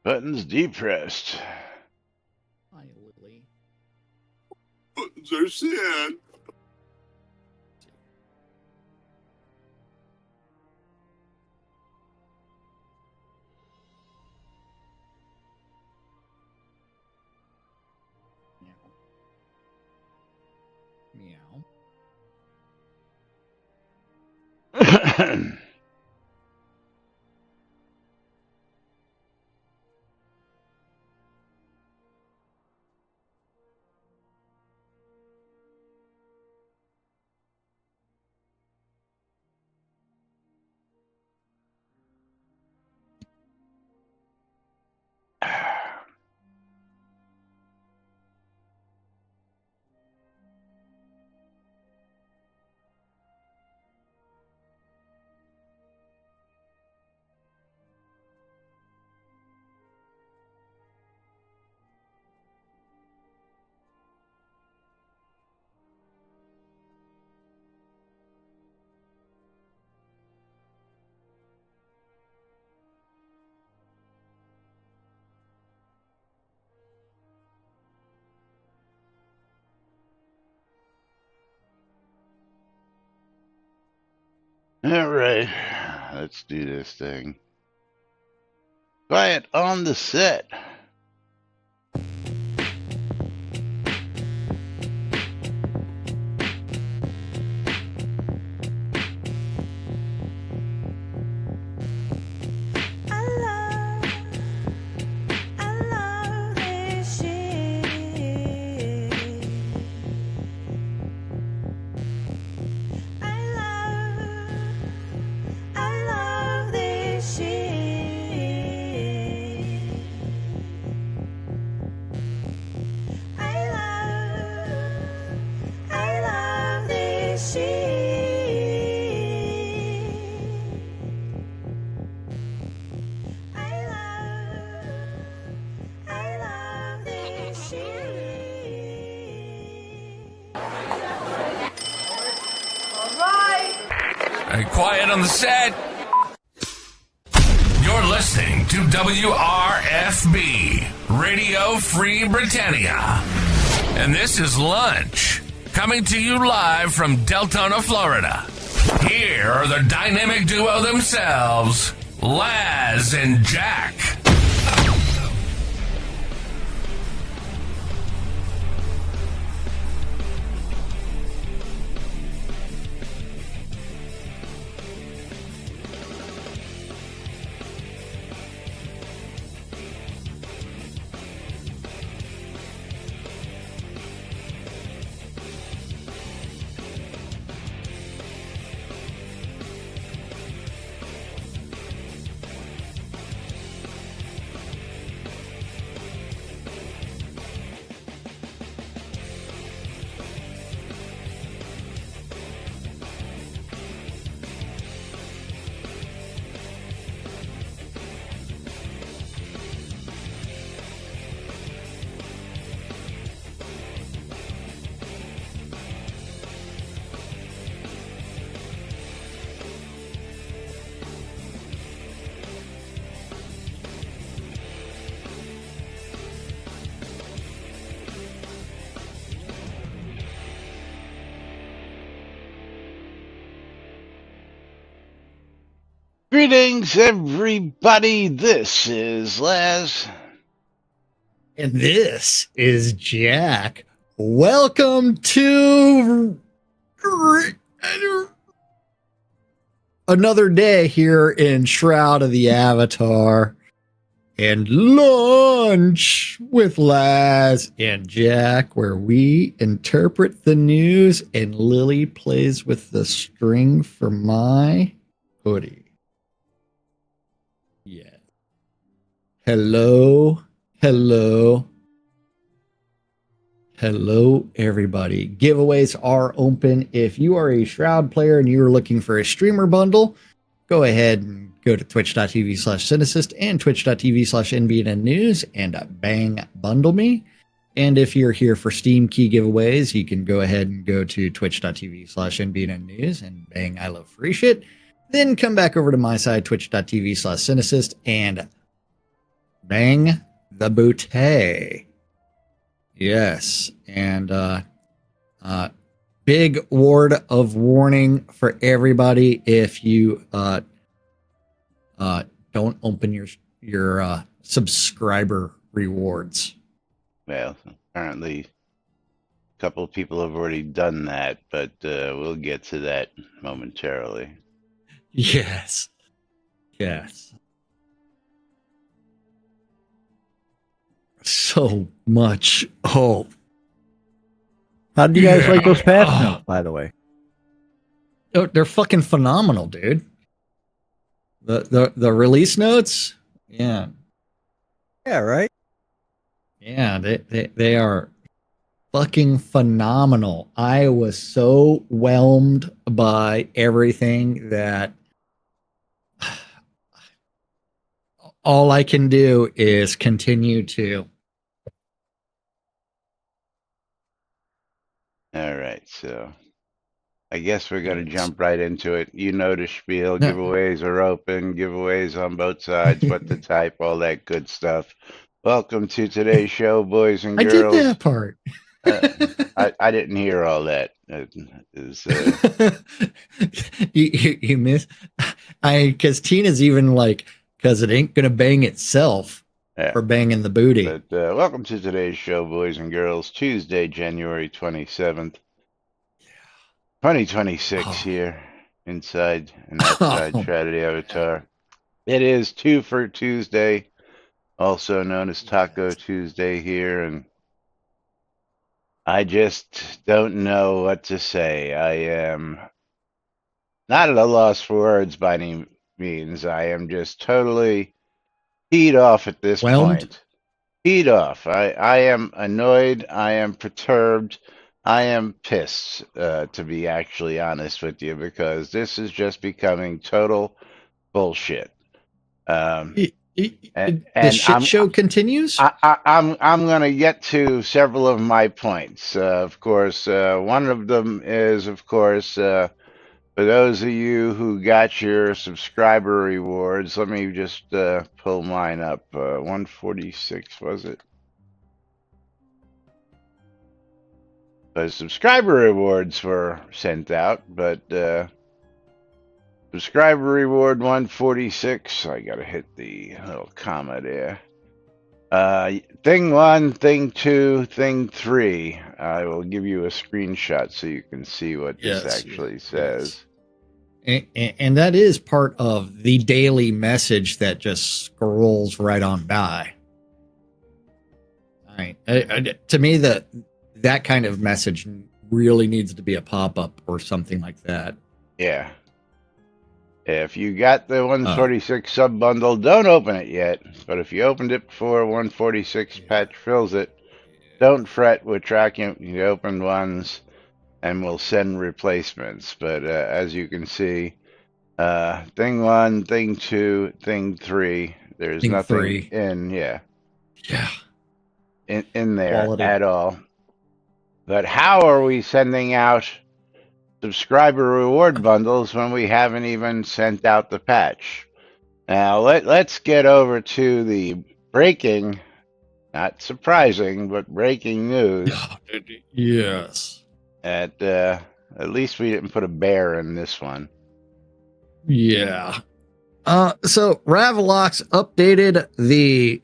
Buttons depressed. Hi, Lily. Buttons are sad. Meow. All right, let's do this thing. Quiet on the set. Hey, quiet on the set. You're listening to WRFB, Radio Free Britannia. And this is Lunch, coming to you live from Deltona, Florida. Here are the dynamic duo themselves, Laz and Jack. Greetings, everybody. This is Laz. And this is Jack. Welcome to another day here in Shroud of the Avatar and Lunch with Laz and Jack, where we interpret the news and Lily plays with the string for my hoodie. Yeah. Hello, everybody. Giveaways are open. If you are a Shroud player and you're looking for a streamer bundle, go ahead and go to twitch.tv/Cynicist and twitch.tv/NBNN News and bang, bundle me. And if you're here for Steam key giveaways, you can go ahead and go to twitch.tv/NBNN News and bang, I love free shit. Then come back over to my side, twitch.tv/Cynicist, and Bang the Boutte. Yes. And big word of warning for everybody if you don't open your subscriber rewards. Well, apparently a couple of people have already done that, but we'll get to that momentarily. Yes. Yes. So much hope. How did you guys like those patch notes, by the way? They're fucking phenomenal, dude. The release notes, yeah, Yeah, right? yeah, they are fucking phenomenal. I was so whelmed by everything that all I can do is continue to. All right, so I guess we're going to Yes. jump right into it. You know the spiel. No. Giveaways are open. Giveaways on both sides. What to type, all that good stuff. Welcome to today's show, boys and I did girls. that part. I didn't hear all that. You miss, because Tina's even like, because it ain't gonna bang itself Yeah. for banging the booty. But welcome to today's show, boys and girls. Tuesday, January 27th, 2026 Oh. here inside and outside Shroud Avatar. It is Two for Tuesday, also known as Taco Tuesday here, and I just don't know what to say. I am not at a loss for words by any means. I am just totally peed off at this Whelmed? point. Peed off. I am annoyed. I am perturbed. I am pissed, to be actually honest with you, because this is just becoming total bullshit. The And shit show continues. I'm going to get to several of my points. Of course, one of them is, of course, for those of you who got your subscriber rewards. Let me just pull mine up. 146 was it? The subscriber rewards were sent out, but subscriber reward 146. I gotta hit the little comma there. Thing 1, thing 2, thing 3. I will give you a screenshot so you can see what this actually says. And that is part of the daily message that just scrolls right on by. All right. To me, that kind of message really needs to be a pop-up or something like that. Yeah. If you got the 146 sub bundle, don't open it yet. But if you opened it before 146 patch fills it, don't fret. We're tracking the opened ones, and we'll send replacements. But as you can see, thing 1, thing 2, thing 3. There's Thing nothing 3. in in there Quality. at all. But how are we sending out subscriber reward bundles when we haven't even sent out the patch? Now let's get over to the breaking, not surprising, but breaking news. Yes. At least we didn't put a bear in this one. Yeah. So Ravalox updated the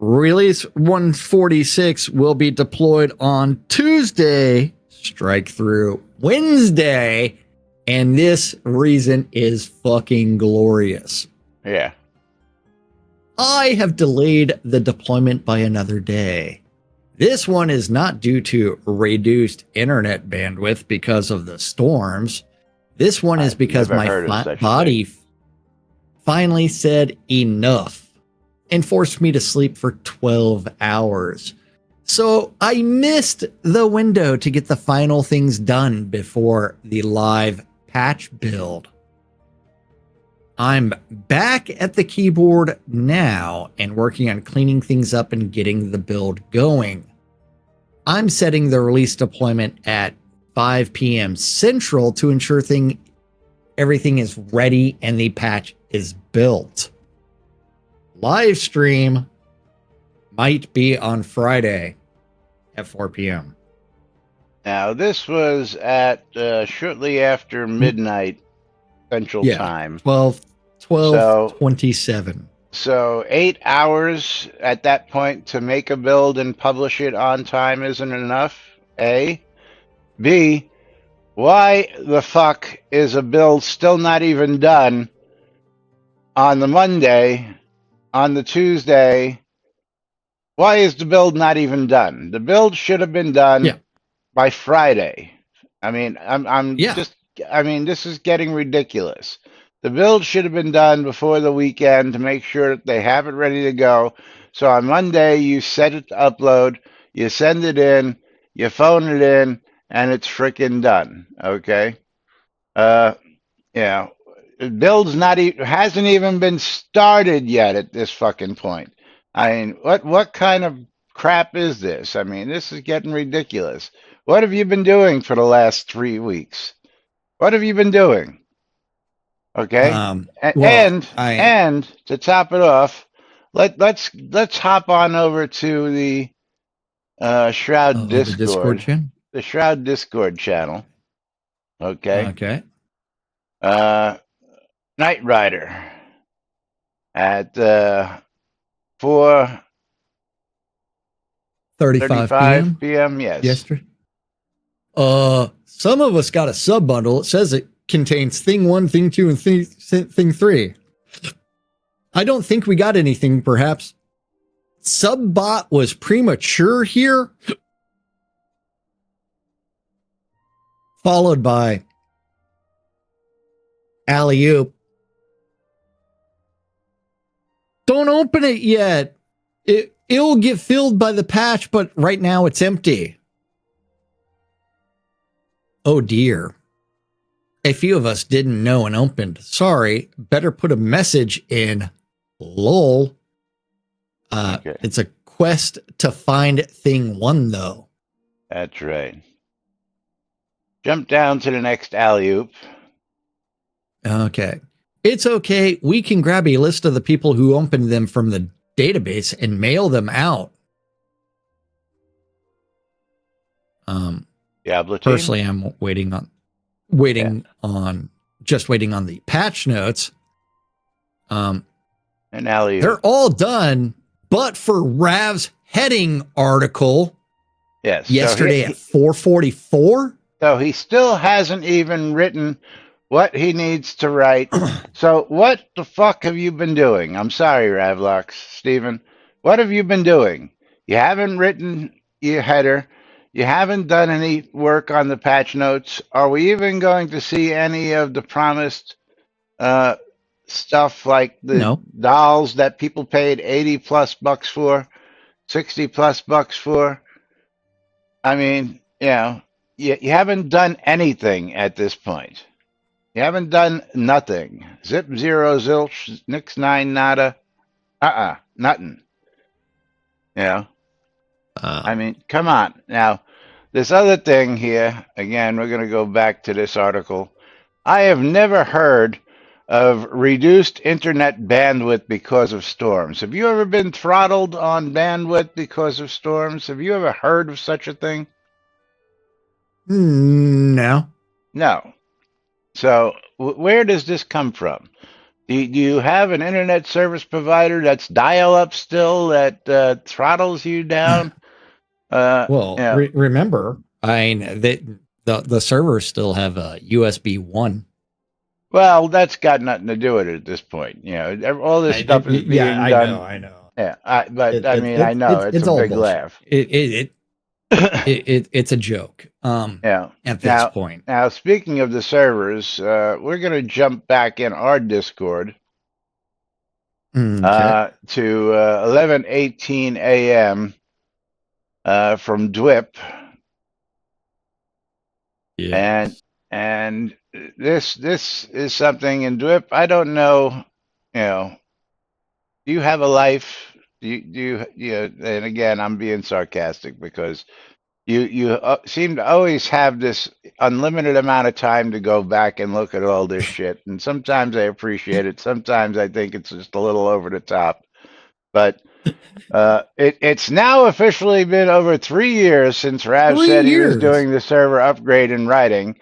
release 146 will be deployed on Tuesday, strike through Wednesday, and this reason is fucking glorious. Yeah. I have delayed the deployment by another day. This one is not due to reduced internet bandwidth because of the storms. This one is because my body finally said enough and forced me to sleep for 12 hours. So I missed the window to get the final things done before the live patch build. I'm back at the keyboard now and working on cleaning things up and getting the build going. I'm setting the release deployment at 5 p.m. Central to ensure everything is ready and the patch is built. live stream might be on Friday at 4 p.m. Now, this was at shortly after midnight Central Time. 12:27. So 8 hours at that point to make a build and publish it on time isn't enough, A. B, why the fuck is a build still not even done on the Monday, on the Tuesday? Why is the build not even done? The build should have been done by Friday. I mean, this is getting ridiculous. The build should have been done before the weekend to make sure that they have it ready to go. So on Monday, you set it to upload, you send it in, you phone it in, and it's freaking done. Okay. Yeah. The build's hasn't even been started yet at this fucking point. I mean, what kind of crap is this? I mean, this is getting ridiculous. What have you been doing for the last 3 weeks? What have you been doing? Okay. And to top it off, let's hop on over to the Shroud Discord. The Shroud Discord channel. Okay. Okay. Night Rider at 4:35 p.m. Yes. Yesterday. Some of us got a sub bundle. It says it contains thing 1, thing 2, and thing 3. I don't think we got anything, perhaps. Subbot was premature here. Followed by alley-oop. Don't open it yet. It'll get filled by the patch, but right now it's empty. Oh dear. A few of us didn't know and opened. Sorry. Better put a message in. Lol. Okay. It's a quest to find thing 1, though. That's right. Jump down to the next alley-oop. Okay. It's okay. We can grab a list of the people who opened them from the database and mail them out. Diablo team? Personally, I'm waiting on the patch notes. And alley-oop. They're all done, but for Rav's heading article, yes, yesterday at 4:44. So he still hasn't even written what he needs to write. So what the fuck have you been doing? I'm sorry, Ravlox, Stephen. What have you been doing? You haven't written your header. You haven't done any work on the patch notes. Are we even going to see any of the promised stuff like the dolls that people paid $80+ for, $60+ for? I mean, you haven't done anything at this point. You haven't done nothing. Zip, zero, zilch, nix, nine, nada. Nothing. I mean, come on. Now, this other thing here, again, we're going to go back to this article. I have never heard of reduced internet bandwidth because of storms. Have you ever been throttled on bandwidth because of storms? Have you ever heard of such a thing? No. No. So where does this come from? Do you have an internet service provider that's dial-up still that throttles you down? Remember, I mean, the servers still have a USB 1. Well, that's got nothing to do with it at this point. All this stuff is being done. I know. Yeah, I know it's a big laugh. It's a joke. At this point. Now, speaking of the servers, we're going to jump back in our Discord to 11:18 a.m. From DWIP. Yeah. And this is something in DWIP. I don't know. Do you have a life? Do you and again, I'm being sarcastic because you seem to always have this unlimited amount of time to go back and look at all this shit. And sometimes I appreciate it. Sometimes I think it's just a little over the top. But it's now officially been over 3 years since Rav 3 said he was years. doing the server upgrade in writing.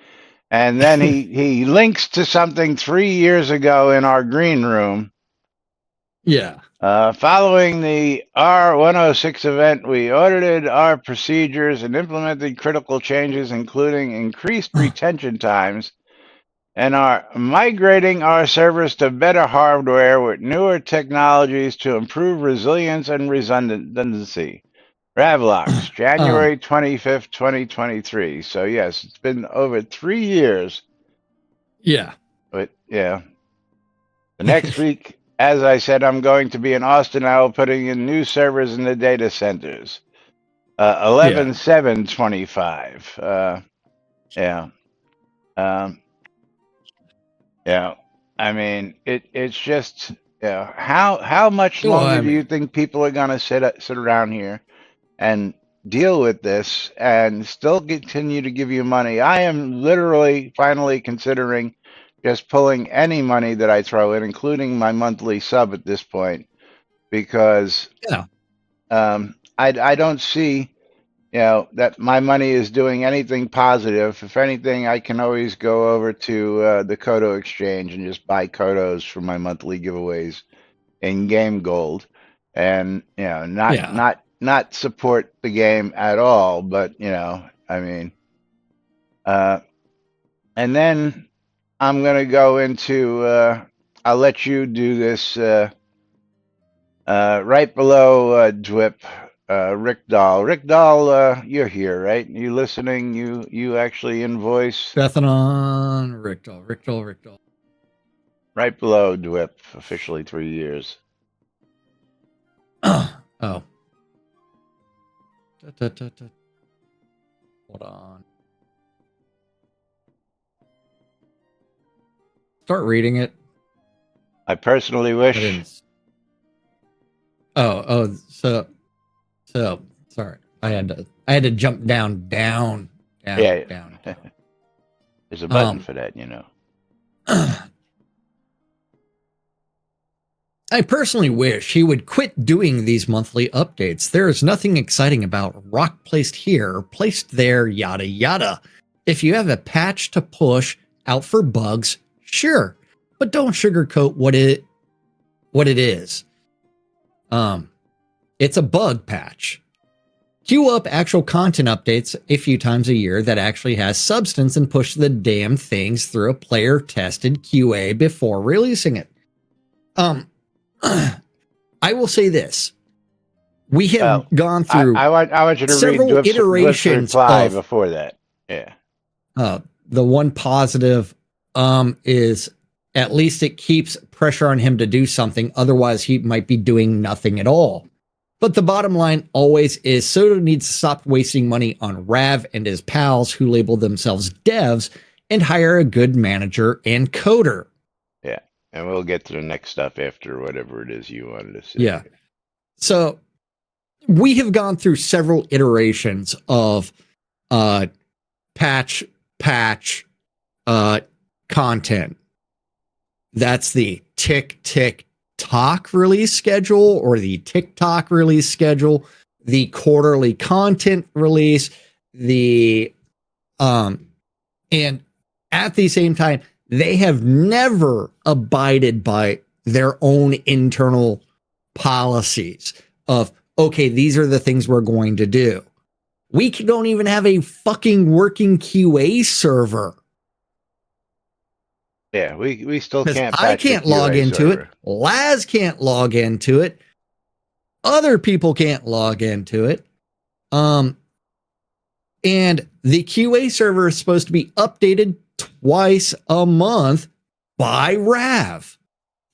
And then he links to something 3 years ago in our green room. Yeah. Following the R106 event, we audited our procedures and implemented critical changes, including increased retention times, and are migrating our servers to better hardware with newer technologies to improve resilience and redundancy. Ravlox, Um, January 25th, 2023. So, yes, it's been over 3 years. yeah. But, yeah. The next week, as I said, I'm going to be in Austin. I will putting in new servers in the data centers. 11/7/25. Yeah. Um, yeah. I mean, it's just, yeah. How much Well, longer I do you mean, think people are going to sit around here and deal with this and still continue to give you money? I am literally finally considering just pulling any money that I throw in, including my monthly sub at this point, because yeah. I don't see, that my money is doing anything positive. If anything, I can always go over to the Kodo exchange and just buy Kodos for my monthly giveaways in game gold, and not Yeah. not support the game at all. But I mean, uh, and then I'm gonna go into. I'll let you do this. Right below Dwip, Rick Dahl. Rick Dahl, you're here, right? You listening? You actually invoice Bethanon, Rickdall. right below Dwip. Officially 3 years. Oh. Da, da, da, da. Hold on. Start reading it. I personally I wish. didn't. Oh, so sorry. I had to jump down. Yeah, Down. there's a button for that, I personally wish he would quit doing these monthly updates. There is nothing exciting about rock placed here, placed there, yada yada. If you have a patch to push out for bugs, sure, but don't sugarcoat what it is. It's a bug patch. Queue up actual content updates a few times a year that actually has substance and push the damn things through a player tested QA before releasing it. I will say this. We have gone through I want you to read several Dwip's iterations reply of before that. Yeah. the one positive is at least it keeps pressure on him to do something. Otherwise, he might be doing nothing at all. But the bottom line always is Soto needs to stop wasting money on Rav and his pals who label themselves devs and hire a good manager and coder. Yeah. And we'll get to the next stuff after whatever it is you wanted to say. Yeah. So we have gone through several iterations of patch content. That's the TikTok release schedule or the TikTok release schedule, the quarterly content release, and at the same time, they have never abided by their own internal policies of, okay, these are the things we're going to do. We don't even have a fucking working QA server. Yeah, we still can't. I can't log into it. Laz can't log into it. Other people can't log into it. And the QA server is supposed to be updated twice a month by Rav.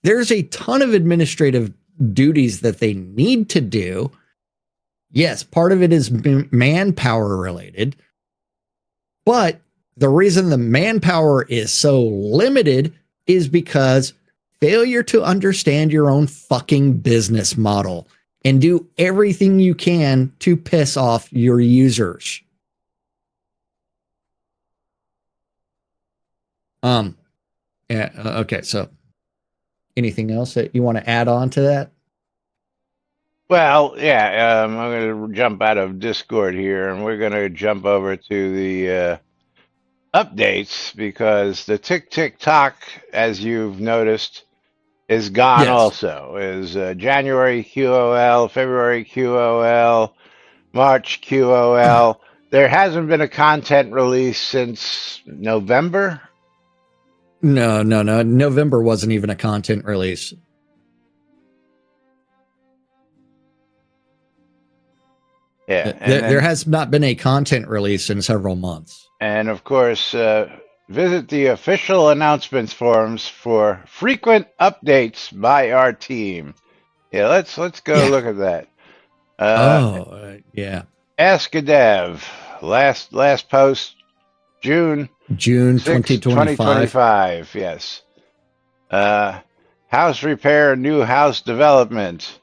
There's a ton of administrative duties that they need to do. Yes, part of it is manpower related. But the reason the manpower is so limited is because failure to understand your own fucking business model and do everything you can to piss off your users. Yeah, okay, so anything else that you want to add on to that? Well, yeah, I'm going to jump out of Discord here, and we're going to jump over to the updates because the tick tick tock, as you've noticed, is gone Yes. also. Is January QOL, February QOL, March QOL. There hasn't been a content release since November. No. November wasn't even a content release. Yeah, There has not been a content release in several months. and of course, visit the official announcements forums for frequent updates by our team. Yeah, let's go Yeah. look at that. Yeah. Ask a Dev. Last post, June June 6, 2025. 2025. Yes. House repair, new house development,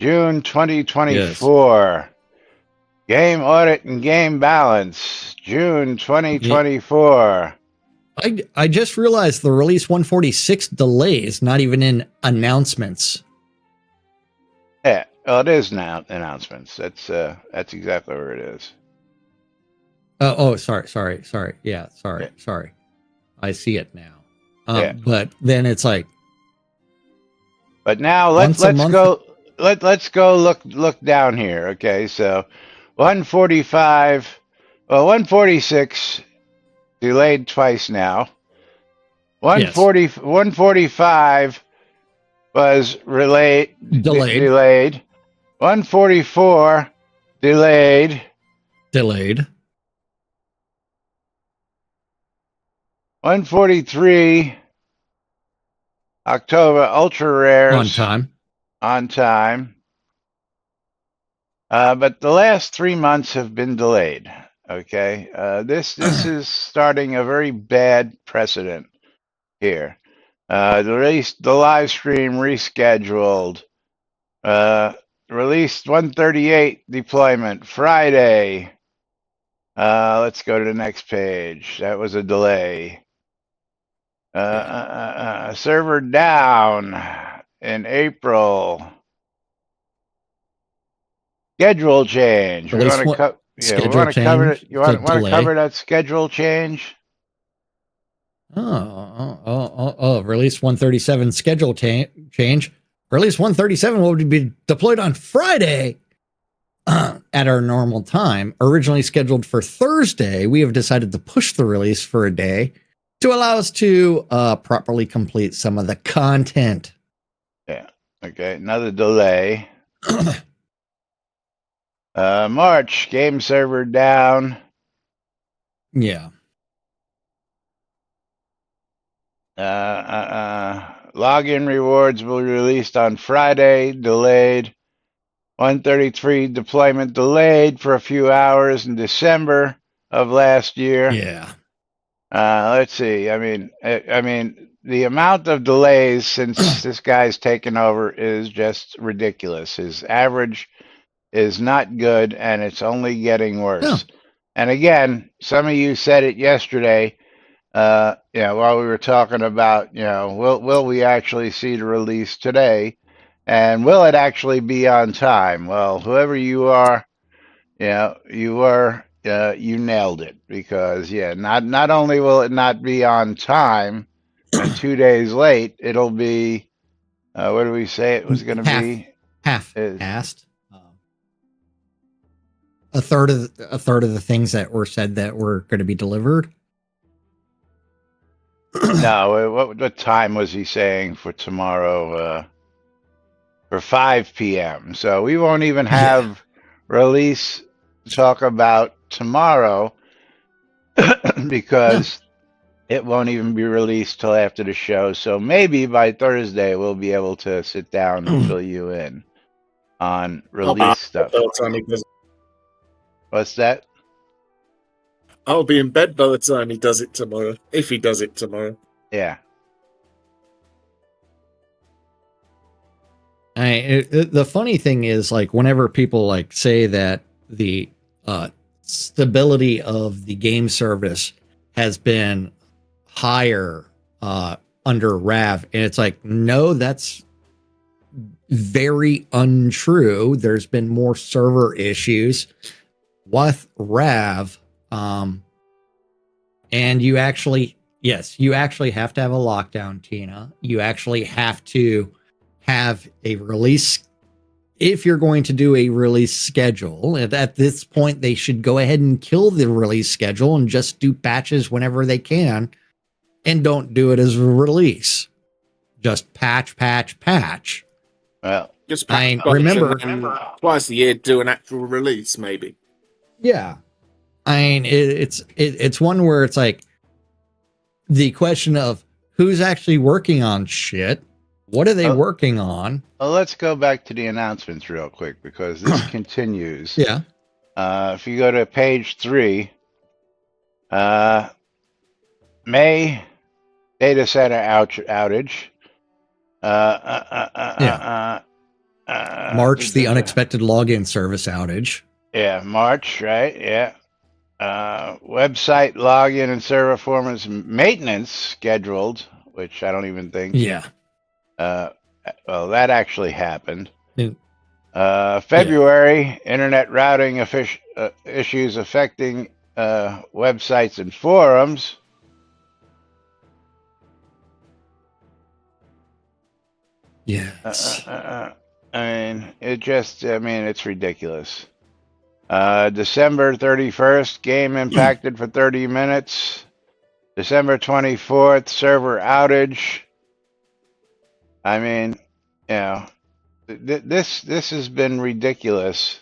June 2024. Game audit and game balance, June 2024. I just realized the release 146 delay is not even in announcements. Yeah, well, it is now announcements. That's exactly where it is. Sorry. Yeah, sorry. I see it now. Yeah. But then it's like, But now Once a let's month? go let's go look down here. Okay, so 145, well 146 delayed twice now. 140 145 was delayed. 144 delayed. 143 October ultra rares on time. But the last 3 months have been delayed. Okay, this is starting a very bad precedent here. The live stream rescheduled. Released 138 deployment Friday. Let's go to the next page. That was a delay. Server down in April. Schedule change. We want to cover it. You want to cover that schedule change? Release 137 schedule change. Release 137 will be deployed on Friday at our normal time. Originally scheduled for Thursday, we have decided to push the release for a day to allow us to properly complete some of the content. Yeah. Okay. Another delay. March, game server down. Yeah. Login rewards will be released on Friday, delayed. 133 deployment delayed for a few hours in December of last year. Yeah. Let's see. I mean, the amount of delays since this guy's taken over is just ridiculous. His average is not good, and it's only getting worse. No. And again, some of you said it yesterday. While we were talking about, will we actually see the release today, and will it actually be on time? Well, whoever you are, you nailed it, because not only will it not be on time and 2 days late, it'll be what do we say it was going to be? Half-assed. A third of the things that were said that were going to be delivered. No, what time was he saying for tomorrow? For 5 p.m. So we won't even have release to talk about tomorrow because it won't even be released till after the show. So maybe by Thursday we'll be able to sit down and fill you in on release stuff. What's that? I'll be in bed by the time he does it tomorrow. If he does it tomorrow. Yeah. The funny thing is, like, whenever people like say that the stability of the game service has been higher under RAV, and it's like, no, that's very untrue. There's been more server issues with Rav. And you actually, yes, you actually have to have a lockdown, Tina. You actually have to have a release. If you're going to do a release schedule, at this point, they should go ahead and kill the release schedule and just do patches whenever they can, and don't do it as a release. Just patch, patch, patch. Well, Just I patch remember- and twice a year do an actual release, maybe. Yeah. I mean, it's one where it's like the question of who's actually working on shit. What are they working on? well, let's go back to the announcements real quick because this continues. Yeah. If you go to page 3, May data center outage. March, the unexpected login service outage. Yeah, March, right? Yeah. Website login and server performance maintenance scheduled, which I don't even think. Yeah. Well, that actually happened. Yeah. February, internet routing issues affecting websites and forums. Yes. I mean, it's ridiculous. December 31st, game impacted for 30 minutes. December 24th, server outage. I mean, you know, this has been ridiculous.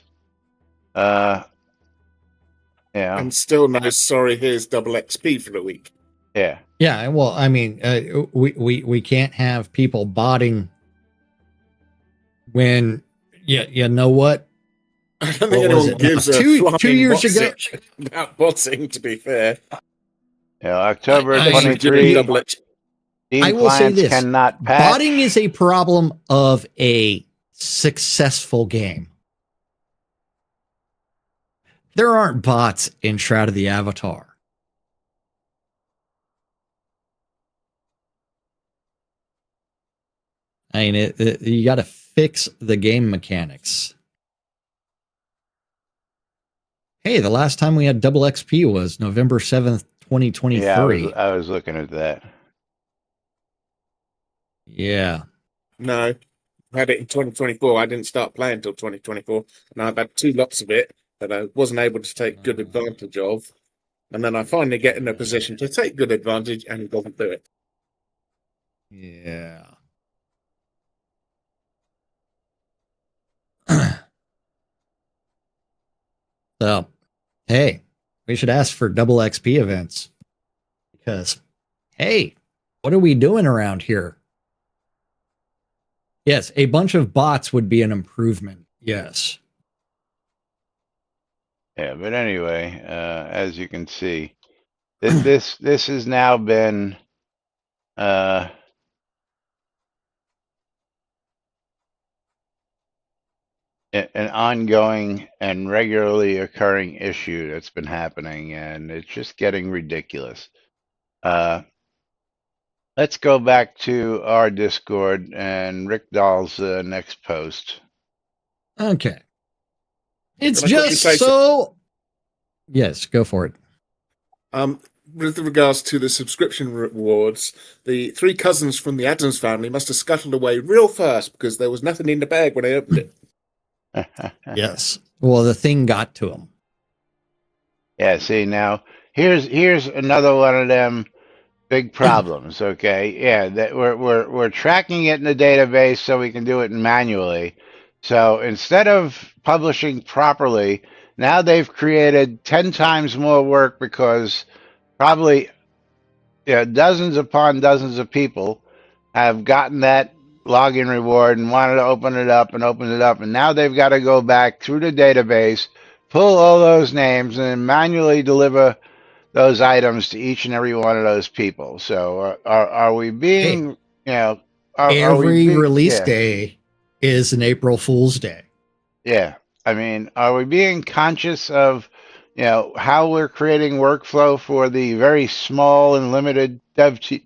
Yeah, And still no sorry, here's double XP for the week. yeah. Yeah. Well, I mean, we can't have people botting when you know what? I don't What think was anyone it? gives a Two flying years what's ago. it about botsing, to be fair. Yeah, October I- They should give it 23, double XP. Steam I will say clients this. cannot patch. Botting is a problem of a successful game. There aren't bots in Shroud of the Avatar. I mean, you got to fix the game mechanics. Hey, the last time we had double XP was November 7th, 2023. Yeah, I was looking at that. Yeah. No, I had it in 2024. I didn't start playing until 2024. And I've had 2 lots of it that I wasn't able to take good advantage of. And then I finally get in a position to take good advantage, and it doesn't do it. Yeah. So, hey, we should ask for double XP events because, hey, what are we doing around here? Yes, a bunch of bots would be an improvement. Yes. Yeah, but anyway, as you can see, this has now been an ongoing and regularly occurring issue that's been happening, and it's just getting ridiculous. Let's go back to our Discord and Rick Dahl's next post. Okay. It's Can I quickly just say so. Yes, go for it. With regards to the subscription rewards, the 3 cousins from the Adams family must have scuttled away real fast because there was nothing in the bag when they opened it. Yes. Well, the thing got to him. Yeah, see now here's another one of them big problems. Okay, yeah, that we're tracking it in the database so we can do it manually. So instead of publishing properly, now they've created 10 times more work because probably dozens upon dozens of people have gotten that login reward and wanted to open it up, and now they've got to go back through the database, pull all those names, and manually deliver those items to each and every one of those people. So are we being, Every release day is an April Fool's Day. Yeah. I mean, are we being conscious of, how we're creating workflow for the very small and limited dev team?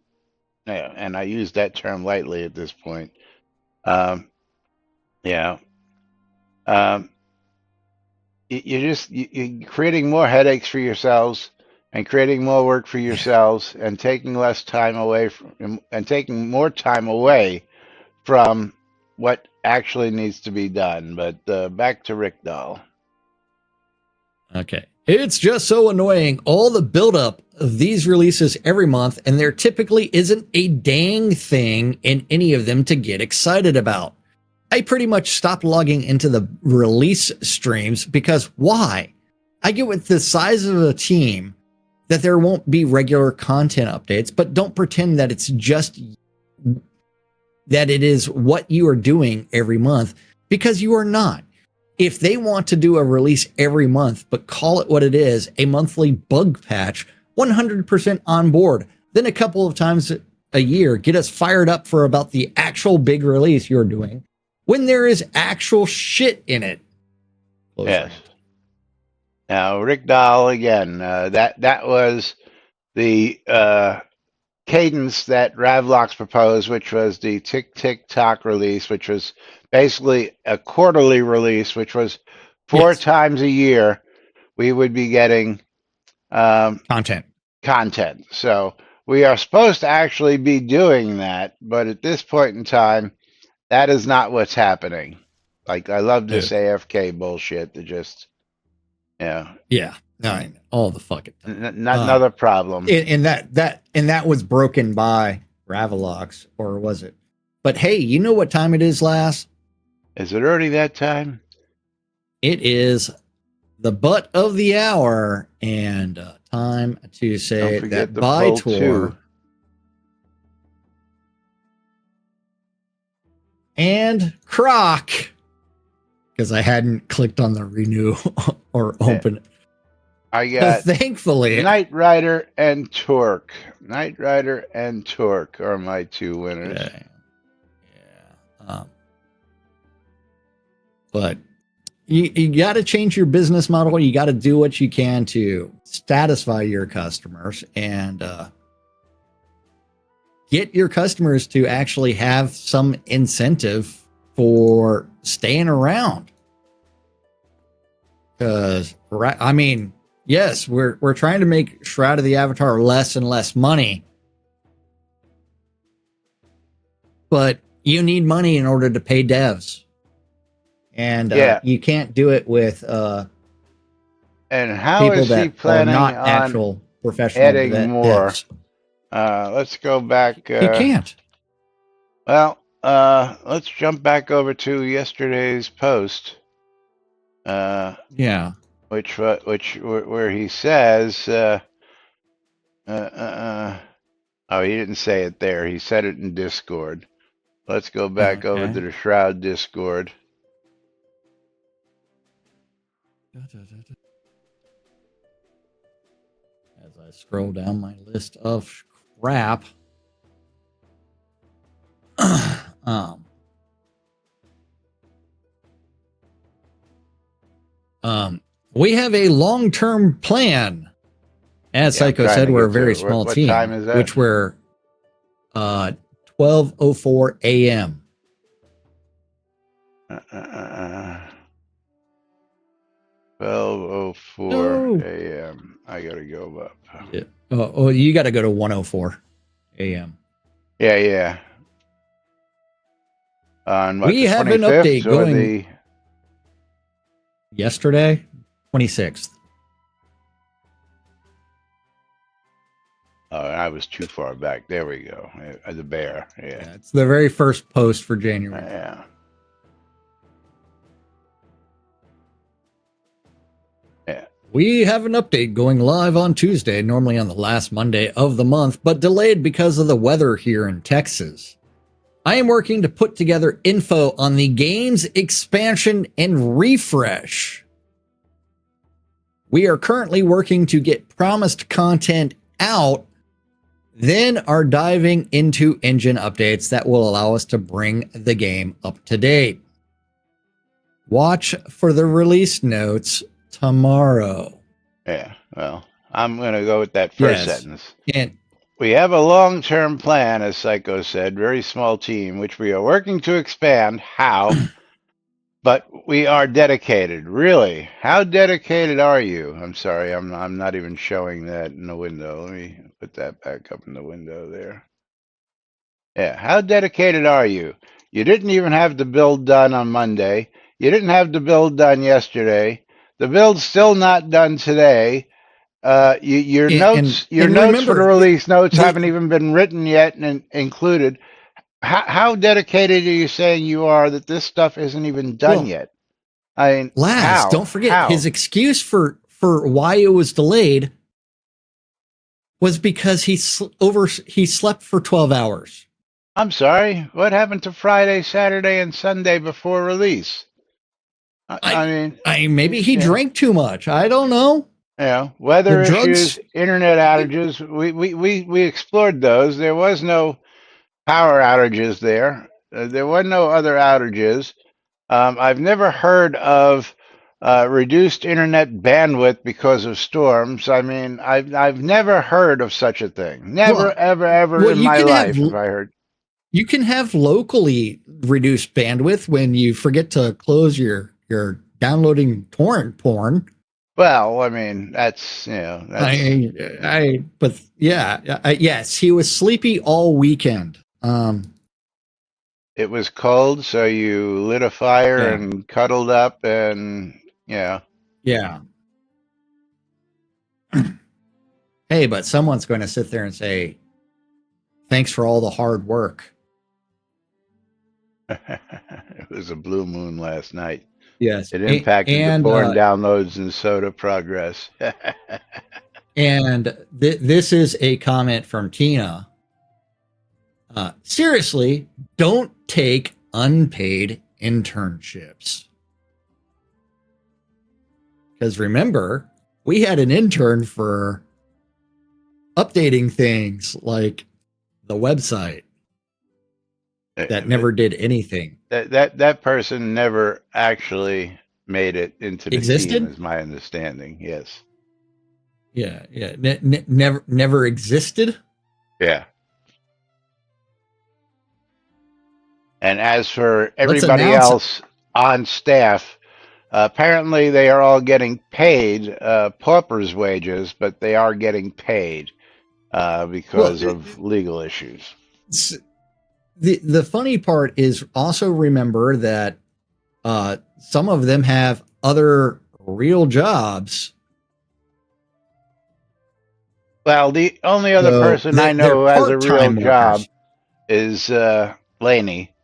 Yeah, and I use that term lightly at this point. Yeah. Um, you're creating more headaches for yourselves and creating more work for yourselves and taking less time away from and taking more time away from what actually needs to be done. But back to Rick Dahl. Okay. It's just so annoying. All the buildup of these releases every month, and there typically isn't a dang thing in any of them to get excited about. I pretty much stopped logging into the release streams because why? I get with the size of a team that there won't be regular content updates, but don't pretend that it's just that it is what you are doing every month, because you are not. If they want to do a release every month, but call it what it is, a monthly bug patch, 100% on board. Then a couple of times a year, get us fired up for about the actual big release you're doing when there is actual shit in it. Close Yes. range. Now, Rick Dahl again. That was the cadence that Ravlox proposed, which was the Tick Tick Tock release, which was basically a quarterly release, which was 4 Yes. times a year we would be getting Content. So we are supposed to actually be doing that, but at this point in time, that is not what's happening. Like, I love this AFK bullshit that just, yeah, Yeah. No, all the fucking time. another problem. And that was broken by Ravlox, or was it? But hey, you know what time it is, Lass? Is it already that time? It is the butt of the hour, and time to Don't say forget that the bye poll, tour. too. And Croc, because I hadn't clicked on the renew or open it. I got Thankfully, Knight Rider and Torque. Knight Rider and Torque are my 2 winners. okay. Yeah. But you got to change your business model. You got to do what you can to satisfy your customers and get your customers to actually have some incentive for staying around. Because, I mean, yes, we're trying to make Shroud of the Avatar less and less money, but you need money in order to pay devs. And you can't do it with And how people is he that are planning not on actual professional adding more? devs. Let's go back. You can't. Well, let's jump back over to yesterday's post. Yeah. Where he says, oh, he didn't say it there. He said it in Discord. Let's go back over Okay. to the Shroud Discord. As I scroll down my list of crap. We have a long-term plan. As Yeah, I'm Psycho trying said, to we're a get to very it. small What team, time is that? which we're 12:04 a.m. 12:04 No. a.m. I gotta go up. Yeah. Oh, you got to go to 1:04 a.m. Yeah. On what, We the have an 25th update or going- the Yesterday, 26th. Oh, I was too far back. There we go. The bear. Yeah, Yeah. it's the very first post for January. Yeah. We have an update going live on Tuesday, normally on the last Monday of the month, but delayed because of the weather here in Texas. I am working to put together info on the game's expansion and refresh. We are currently working to get promised content out, then are diving into engine updates that will allow us to bring the game up to date. Watch for the release notes tomorrow. Yeah. Well, I'm going to go with that first Yes. sentence. And We have a long-term plan, as Psycho said, very small team, which we are working to expand. How? But we are dedicated. Really? How dedicated are you? I'm sorry, I'm not even showing that in the window. Let me put that back up in the window there. Yeah, how dedicated are you? You didn't even have the build done on Monday. You didn't have the build done yesterday. The build's still not done today. Your And notes for the remember, release notes the haven't even been written yet and included. How dedicated are you saying you are that this stuff isn't even done well, yet? I mean, Laz, how? don't forget How? his excuse for why it was delayed was because he slept for 12 hours. I'm sorry. What happened to Friday, Saturday, and Sunday before release? I I mean, maybe he drank too much. I don't know. The weather issues, drugs. internet outages. We explored those. There was no power outages there. There were no other outages. I've never heard of reduced internet bandwidth because of storms. I mean, I've never heard of such a thing. Never, Well, ever, ever well, in my life have I heard. you can have locally reduced bandwidth when you forget to close your downloading torrent porn. Well, I mean, that's But yeah, yes, he was sleepy all weekend. it was cold, so you lit a fire Yeah, and cuddled up, and yeah. yeah. Hey, but someone's going to sit there and say, "Thanks for all the hard work." It was a blue moon last night. Yes, It impacted the and porn downloads and soda progress. this is a comment from Tina. Seriously, don't take unpaid internships. Because remember, we had an intern for updating things like the website that never did anything. That person never actually made it into the team, Existed? is my understanding. Yes. Yeah, yeah. Never existed. Yeah. And as for Let's everybody announce it. else on staff, apparently they are all getting paid paupers' wages, but they are getting paid because Well, of legal issues. the funny part is also remember that some of them have other real jobs. Well, the only other So person I they're know who has a real part-time job workers. is Laney.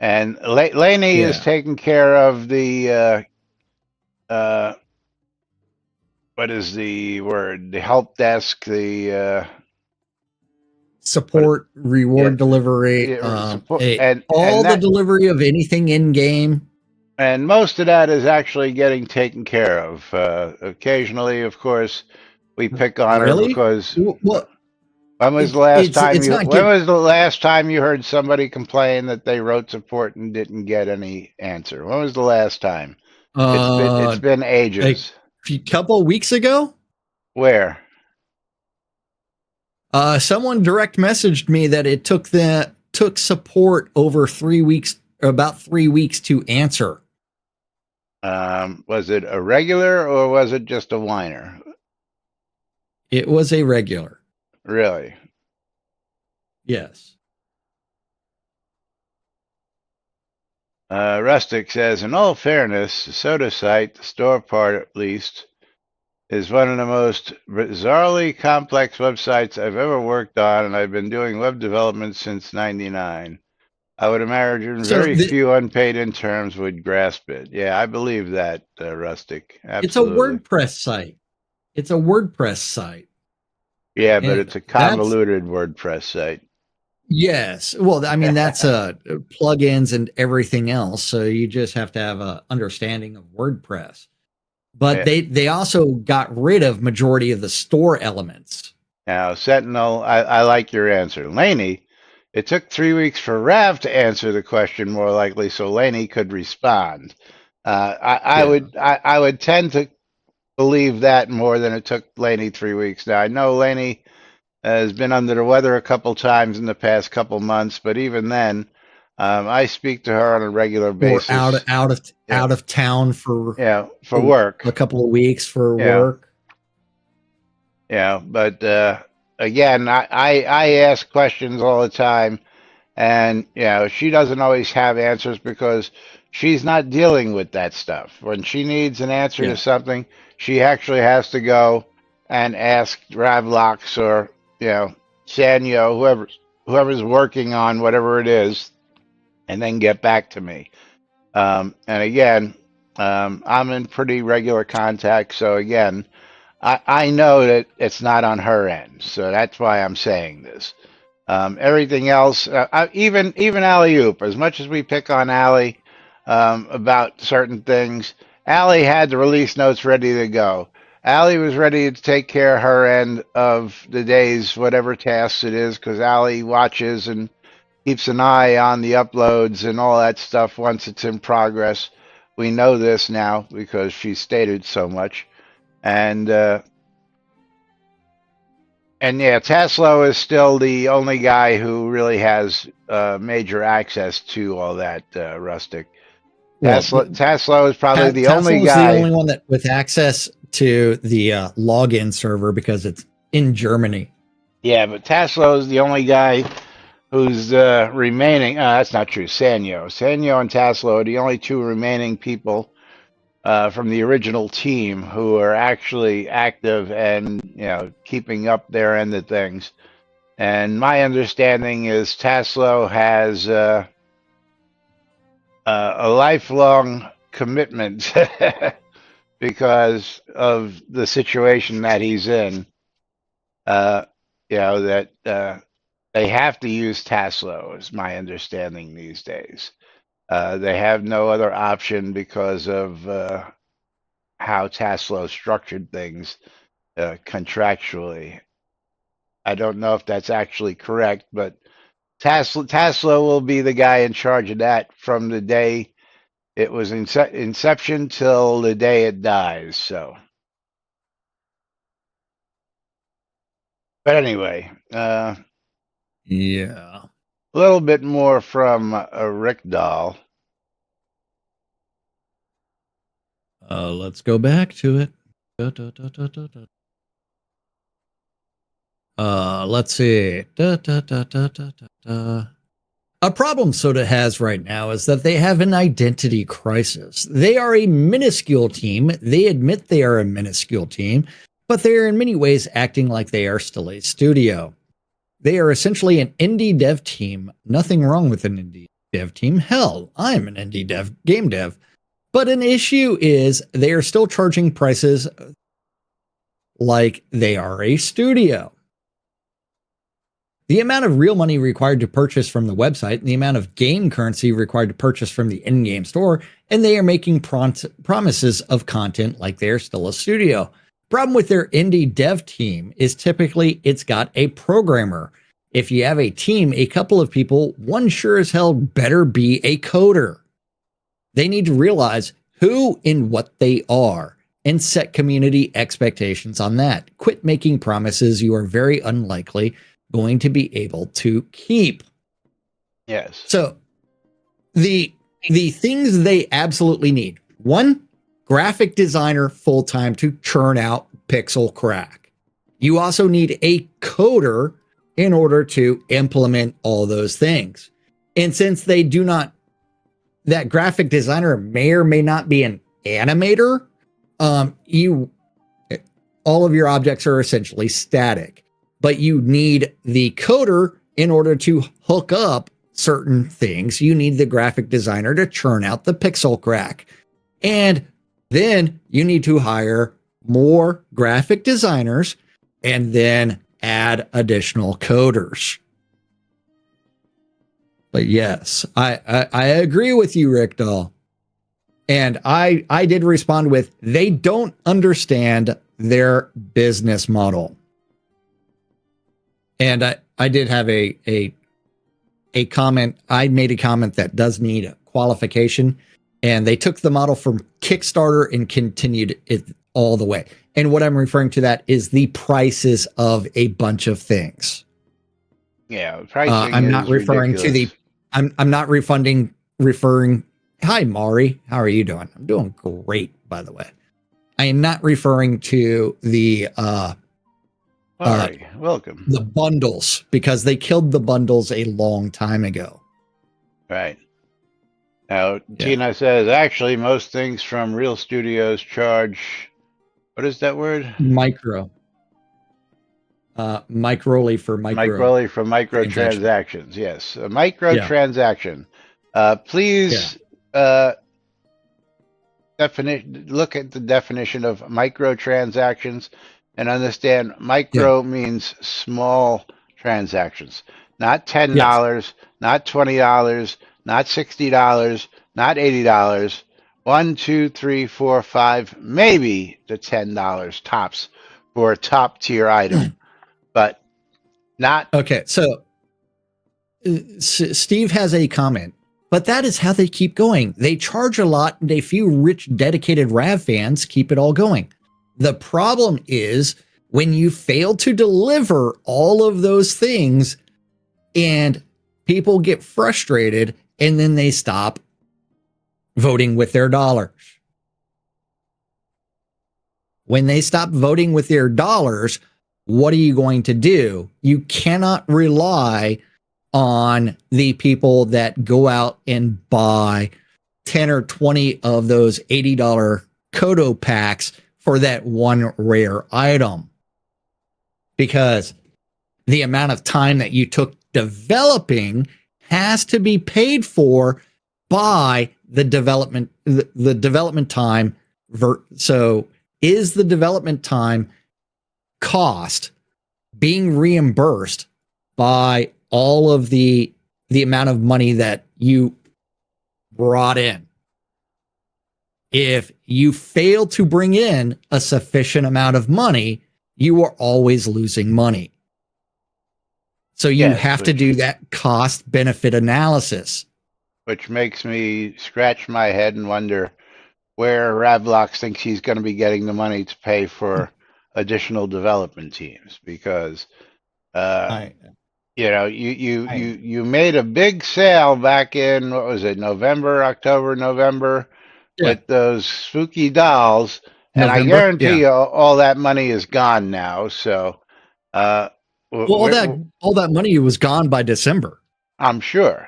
And Laney is Yeah. taking care of the uh, what is the word? The help desk, the what? Support, Yeah, reward delivery, support, all the delivery of anything in game. and most of that is actually getting taken care of. Occasionally, of course, we pick on her Really? because Well, when was the last time it's you not when get. was the last time you heard somebody complain that they wrote support and didn't get any answer? When was the last time? It's Uh, been a ages. couple weeks ago, Where? someone direct messaged me that it took support over 3 weeks, about 3 weeks to answer. Was it a regular or was it just a whiner? It was a regular. Really? Yes. Rustic says, in all fairness, the soda site, the store part at least, is one of the most bizarrely complex websites I've ever worked on, and I've been doing web development since '99. I would imagine So very few unpaid interns would grasp it. Yeah, I believe that, Rustic. it's a Absolutely. WordPress site. It's a WordPress site. Yeah, but And it's a that's convoluted WordPress site. yes. Well, I mean that's plugins and everything else. So you just have to have a understanding of WordPress. But Yeah. they also got rid of majority of the store elements. Now, Sentinel, I like your answer. Laney, it took 3 weeks for Rav to answer the question more likely so Laney could respond. I would tend to believe that more than it took Laney 3 weeks. Now, I know Laney has been under the weather a couple times in the past couple months, but even then, I speak to her on a regular Or basis. out of town for for work. a couple of weeks for Yeah. work. Yeah, but again, I ask questions all the time, and she doesn't always have answers because she's not dealing with that stuff. When she needs an answer Yeah. to something, she actually has to go and ask Ravlox or Sanyo, whoever's working on whatever it is, and then get back to me. And again, I'm in pretty regular contact, so again. I know that it's not on her end, so that's why I'm saying this. Everything else, even Alley Oop, as much as we pick on Alley about certain things, Alley had the release notes ready to go. Alley was ready to take care of her end of the day's whatever tasks it is, because Alley watches and keeps an eye on the uploads and all that stuff once it's in progress. We know this now because she stated so much. And yeah, Taslow is still the only guy who really has major access to all that, Rustic. Well, Taslow is probably the only Taslow is guy. the only one that with access to the login server because it's in Germany. Yeah, but Taslow is the only guy who's remaining. That's not true. Sanyo and Taslow are the only two remaining people from the original team who are actually active and keeping up their end of things. And my understanding is Taslow has a lifelong commitment because of the situation that he's in. That they have to use Taslow, is my understanding these days. They have no other option because of how Taslow structured things contractually. I don't know if that's actually correct, but Taslow will be the guy in charge of that from the day it was inception till the day it dies. So, but anyway, Yeah. a little bit more from Rick Dahl. Let's go back to it. Let's see. A problem Soda has right now is that they have an identity crisis. They are a minuscule team. They admit they are a minuscule team, but they are in many ways acting like they are still a studio. They are essentially an indie dev team. Nothing wrong with an indie dev team. Hell, I'm an indie dev, game dev. But an issue is they are still charging prices like they are a studio. The amount of real money required to purchase from the website and the amount of game currency required to purchase from the in-game store, and they are making promises of content like they're still a studio. Problem with their indie dev team is typically it's got a programmer. If you have a team, a couple of people, one sure as hell better be a coder. They need to realize who and what they are and set community expectations on that. Quit making promises you are very unlikely going to be able to keep. Yes. So the things they absolutely need. One, graphic designer full-time to churn out pixel crack. You also need a coder in order to implement all those things. And since they do not, that graphic designer may or may not be an animator, all of your objects are essentially static. But you need the coder in order to hook up certain things. You need the graphic designer to churn out the pixel crack. And then you need to hire more graphic designers and then add additional coders. But yes, I agree with you, Rick Dahl. And I did respond with, they don't understand their business model. And I did have a comment. I made a comment that does need qualification, and they took the model from Kickstarter and continued it all the way. And what I'm referring to that is the prices of a bunch of things. Yeah, pricing I'm not is referring ridiculous. I'm not referring. Hi, Mari. How are you doing? I'm doing great, by the way. I am not referring to the welcome. the bundles, because they killed the bundles a long time ago. Right. Now, Tina says, actually, most things from real studios charge, what is that word? Microly for Microly for microtransactions. Yes. A microtransaction. Please look at the definition of microtransactions and understand micro means small transactions. Not $10, not $20, not $60, not $80. 1, 2, 3, 4, 5, maybe the $10 tops for a top tier item, but not. Okay, so Steve has a comment, but that is how they keep going. They charge a lot, and a few rich, dedicated Rav fans keep it all going. The problem is when you fail to deliver all of those things, and people get frustrated, and then they stop voting with their dollars. When they stop voting with their dollars, what are you going to do? You cannot rely on the people that go out and buy 10 or 20 of those $80 Kodo packs for that one rare item. Because the amount of time that you took developing has to be paid for by the development time. So is the development time cost being reimbursed by all of the amount of money that you brought in? If you fail to bring in a sufficient amount of money, you are always losing money. So you have to do that cost benefit analysis. Which makes me scratch my head and wonder where Ravlox thinks he's going to be getting the money to pay for additional development teams, because you made a big sale back in, what was it, October, November, with those spooky dolls, and I guarantee you all that money is gone now. So, all that money was gone by December, I'm sure.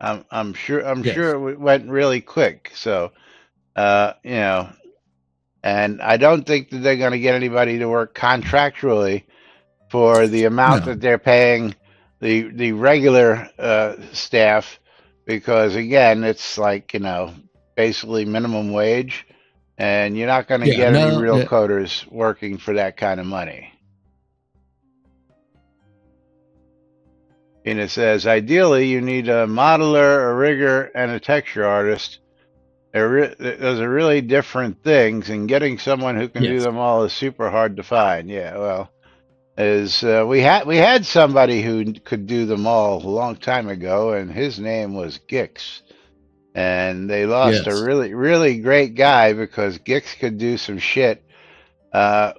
I'm sure it went really quick. So, and I don't think that they're going to get anybody to work contractually for the amount that they're paying the regular staff, because again, it's like, basically minimum wage, and you're not going to get any real coders working for that kind of money. And it says, ideally, you need a modeler, a rigger, and a texture artist. Those are really different things, and getting someone who can do them all is super hard to find. Yeah, well, we had somebody who could do them all a long time ago, and his name was Gix. And they lost a really, really great guy, because Gix could do some shit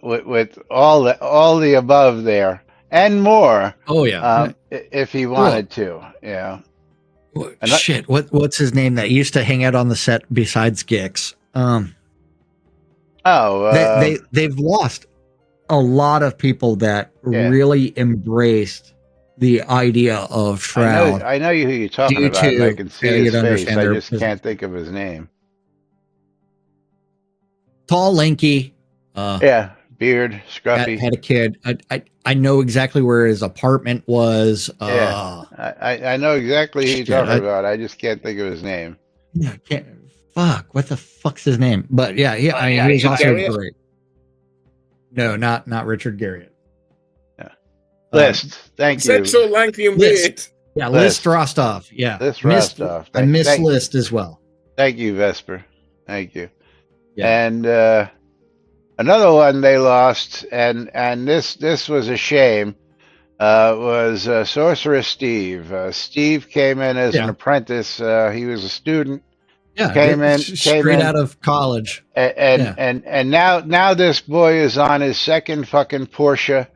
with all the above there. And more. Oh yeah. If he wanted to, yeah. Shit. What's his name that used to hang out on the set besides Gix? They've lost a lot of people that really embraced the idea of Shroud. I know who you're talking about. And I can see his face. I just can't think of his name. Tall, lanky. Beard, scruffy. Had a kid. I know exactly where his apartment was. I know exactly who you're talking about. I just can't think of his name. Yeah, fuck. What the fuck's his name? But he was also great. No, not Richard Garriott. Yeah. List. Thank you. Central lanky and weird. Yeah, List Rostov. Yeah. List Rostov. I miss List as well. Thank you, Vesper. Thank you. Yeah. And another one they lost, and this was a shame, was Sorcerer Steve. Steve came in as an apprentice. He was a student. Yeah, came in out of college. And now this boy is on his second fucking Porsche,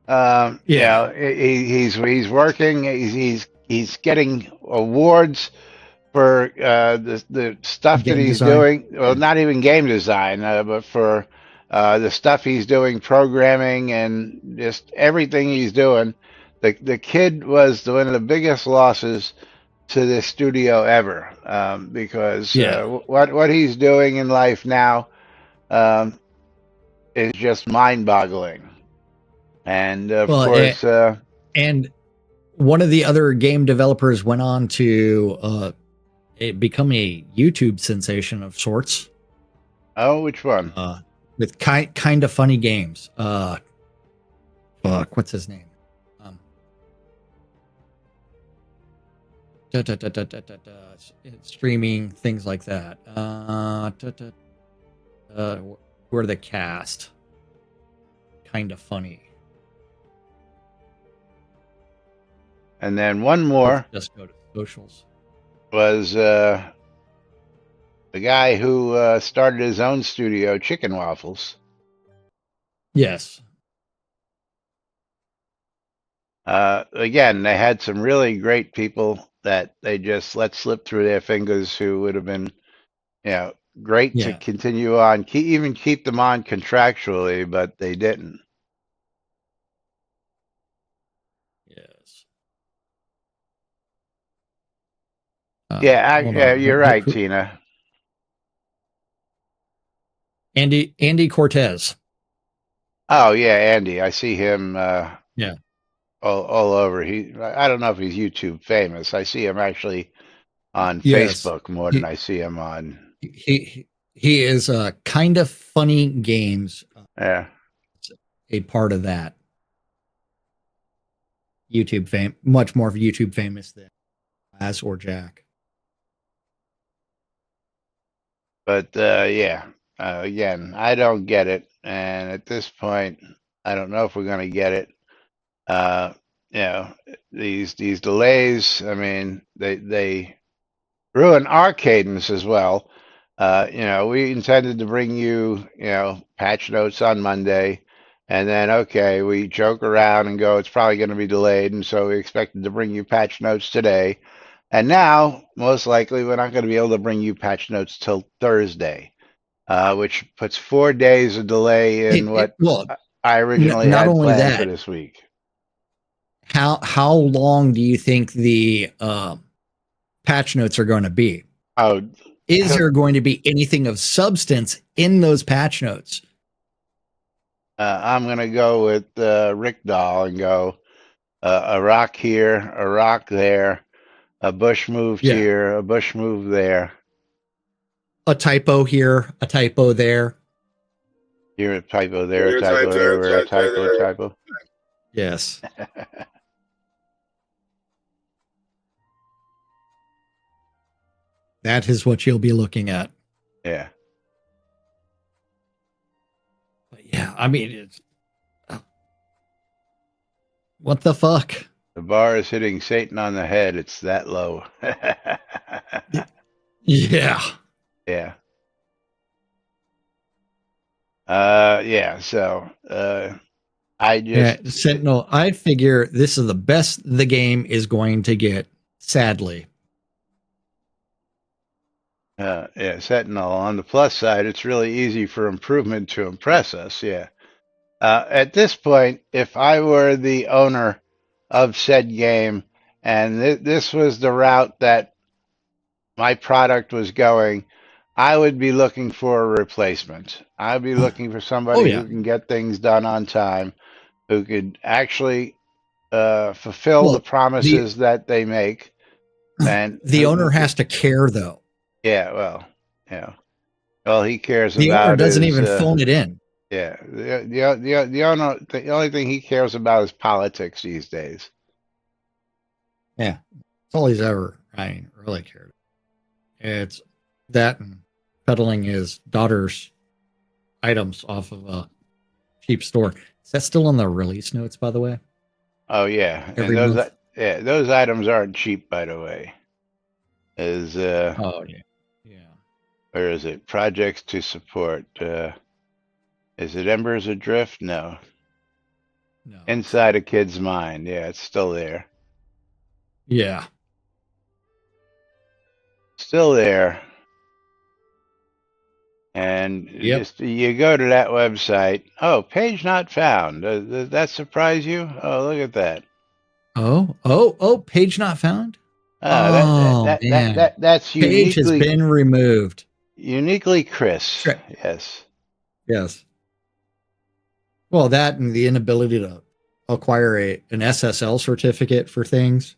You Yeah. know, he's working. He's getting awards for the stuff that Game he's design. doing. Well, Yeah. not even game design, but for the stuff he's doing, programming, and just everything he's doing. The kid was one of the biggest losses to this studio ever, because Yeah. what he's doing in life now um, is just mind-boggling. And of Well, course, and one of the other game developers went on to become a YouTube sensation of sorts. oh, which one? With kind of funny games. Fuck, what's his name? Um, streaming things like that. Who are the cast? Kind of funny. And then one Let's more just go to socials. was the guy who started his own studio, Chicken Waffles. Yes. Again, they had some really great people that they just let slip through their fingers who would have been, you know, great to Yeah. continue on, even keep them on contractually, but they didn't. Yes. Yeah, Hold yeah, on. you're right, Tina. Andy Cortez. Oh yeah, Andy. I see him Yeah. all over. I don't know if he's YouTube famous. I see him actually on Yes. Facebook more than I see him on. He is kind of funny games. Yeah. A part of that YouTube fame, much more of YouTube famous than As or Jack. But yeah, again, I don't get it, and at this point, I don't know if we're going to get it. You know, these delays. I mean, they ruin our cadence as well. You know, we intended to bring you, you know, patch notes on Monday, and then okay, we joke around and go, it's probably going to be delayed, and so we expected to bring you patch notes today. And now, most likely, we're not going to be able to bring you patch notes till Thursday, which puts 4 days of delay in what Well, I originally not had only planned for that, this week. how long do you think the patch notes are going to be? Oh, Is there going to be anything of substance in those patch notes? I'm going to go with Rick Dahl and go a rock here, a rock there, a bush moved Yeah. here, a bush moved there. A typo here, a typo there. Here a typo, there a typo, everywhere a typo, typo. Yes. That is what you'll be looking at. Yeah. But yeah, I mean, it's, what the fuck? The bar is hitting Satan on the head. It's that low. Yeah. Yeah. Yeah. So, I just, Sentinel, I figure this is the best the game is going to get, sadly. yeah, Sentinel. On the plus side, it's really easy for improvement to impress us. Yeah. At this point, if I were the owner of said game and this was the route that my product was going, I would be looking for a replacement. I'd be looking for somebody yeah. who can get things done on time, who could actually fulfill the promises that they make. And the owner has to care, though. Yeah, well, yeah. All he cares The about owner doesn't is even phone it in. yeah. The owner, the only thing he cares about is politics these days. Yeah, that's all he's ever, really cared. It's that and peddling his daughter's items off of a cheap store. Is that still on the release notes, by the way? Oh yeah, Every and month? those items aren't cheap, by the way. Is Oh yeah, yeah. where is it? Projects to support. Is it Embers Adrift? No. No. inside a kid's mind. Yeah, it's still there. Yeah. Still there. And Yep. just you go to that website. Oh, page not found. Does that surprise you? Oh, look at that. Oh, page not found? That Oh, man. that's Page has uniquely been removed. Chris. Sure. Yes. Yes. Well, that and the inability to acquire an SSL certificate for things,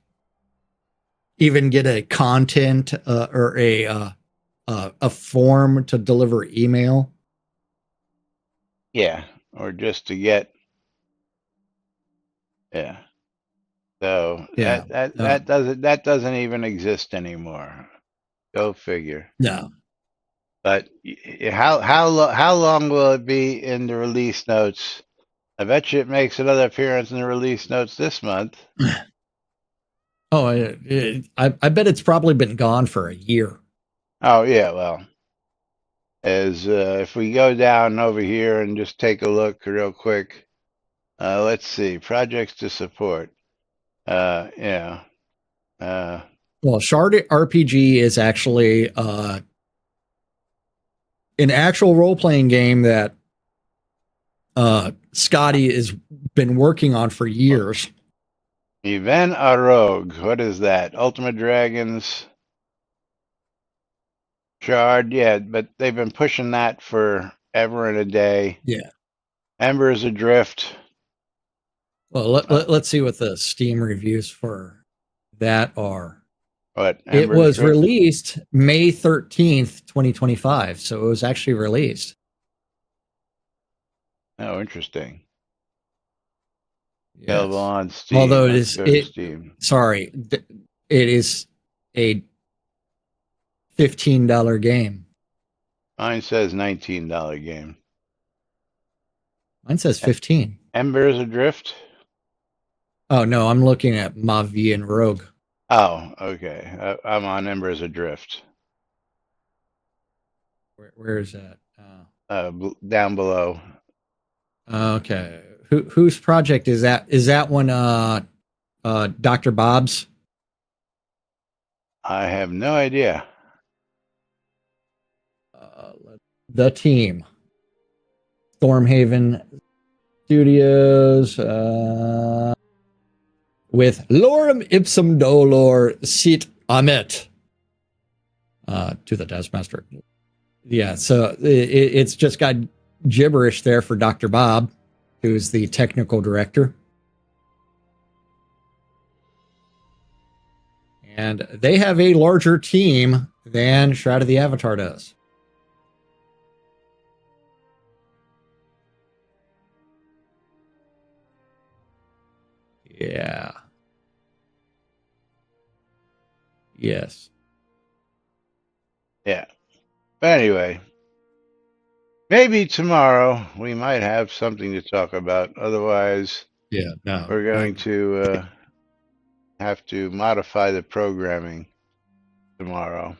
even get a content or a form to deliver email. Yeah. Or just to get. Yeah. So Yeah. that doesn't even exist anymore. Go figure. No. But how long will it be in the release notes? I bet you it makes another appearance in the release notes this month. Oh, I bet it's probably been gone for a year. Oh yeah, well, as if we go down over here and just take a look real quick. Let's see, projects to support. Yeah. Well, Shard RPG is actually an actual role playing game that Scotty has been working on for years. Event a Rogue. What is that? Ultimate Dragons. Shard, yeah, but they've been pushing that for ever and a day. Yeah. Embers Adrift. Well, let's see what the Steam reviews for that are. What? It Embers was Adrift? released May 13th, 2025. So it was actually released. Oh, interesting. Yes. Available on Steam. Although Let's go to Steam. Sorry, it is a $15 game. Mine says $19 game. Mine says 15. Embers Adrift? Oh no, I'm looking at Mavi and Rogue. Oh, okay. I'm on Embers Adrift. Where is that? Down below. Okay. Whose project is that? Is that one Dr. Bob's? I have no idea. The team. Stormhaven Studios with Lorem Ipsum Dolor Sit Amet to the Taskmaster. Yeah, so it's just got gibberish there for Dr. Bob, who's the technical director. And they have a larger team than Shroud of the Avatar does. Yeah. Yes. Yeah. But anyway, maybe tomorrow we might have something to talk about. Otherwise, Yeah, no. we're going to have to modify the programming tomorrow.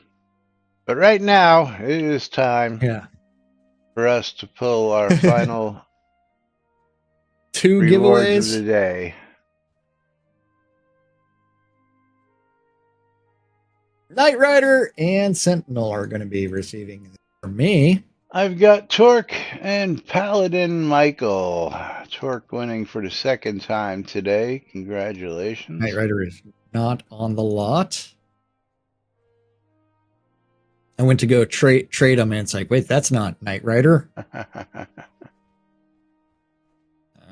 But right now, it is time for us to pull our final two rewards giveaways of the day. Knight Rider and Sentinel are going to be receiving from me. I've got Torque and Paladin Michael. Torque winning for the second time today. Congratulations. Knight Rider is not on the lot. I went to go trade them, and it's like, wait, that's not Knight Rider.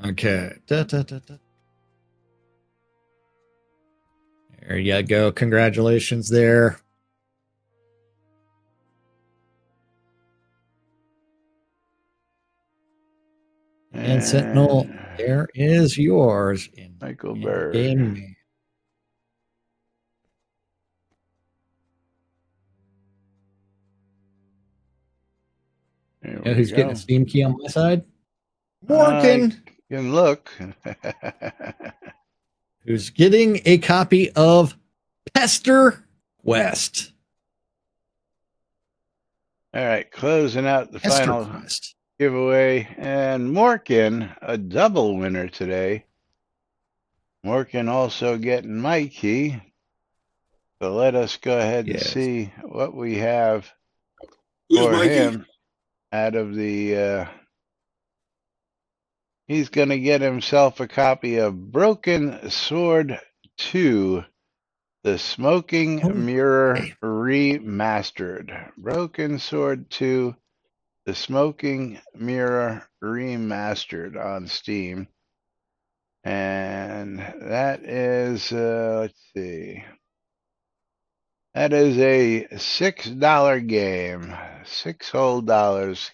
Okay. There you go. Congratulations there. And Sentinel, there is yours in Michael Bird. Game. You know who's getting a Steam key on my side? Morgan. Can look. Who's getting a copy of Pester Quest. All right, closing out the Pester final Quest. giveaway. And Morgan, a double winner today. Morgan also getting my key. So let us go ahead and Yes. see what we have Who's for Mikey? him out of the. He's going to get himself a copy of Broken Sword 2, The Smoking Mirror Okay. Remastered. Broken Sword 2, The Smoking Mirror Remastered on Steam. And that is, let's see. That is a $6 game. $6 whole dollars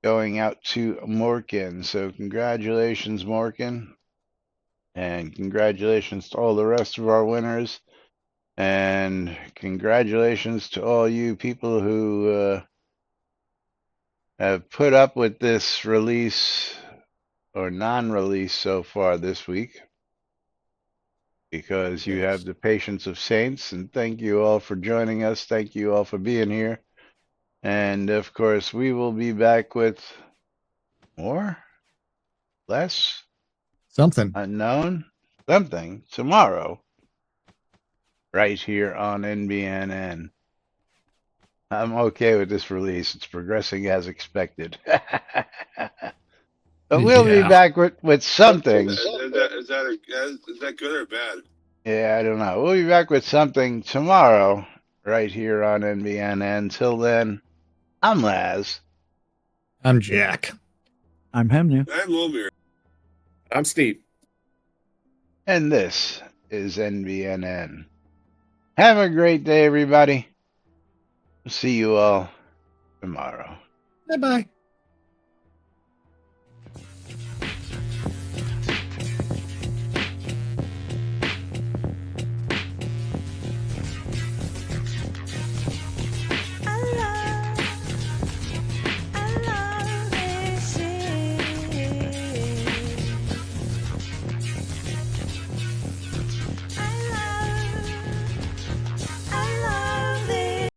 going out to Morgan. So congratulations, Morgan. And congratulations to all the rest of our winners. And congratulations to all you people who have put up with this release or non-release so far this week, because you have the patience of saints. And thank you all for joining us. Thank you all for being here. And of course, we will be back with more, less, Something. unknown, something tomorrow, right here on NBNN. I'm okay with this release. It's progressing as expected. But we'll be Yeah. back with something. Is that good or bad? Yeah, I don't know. We'll be back with something tomorrow, right here on NBNN. Until then, I'm Laz. I'm Jack. I'm Hemnu. I'm Lomir. I'm Steve. And this is NBNN. Have a great day, everybody. See you all tomorrow. Bye bye.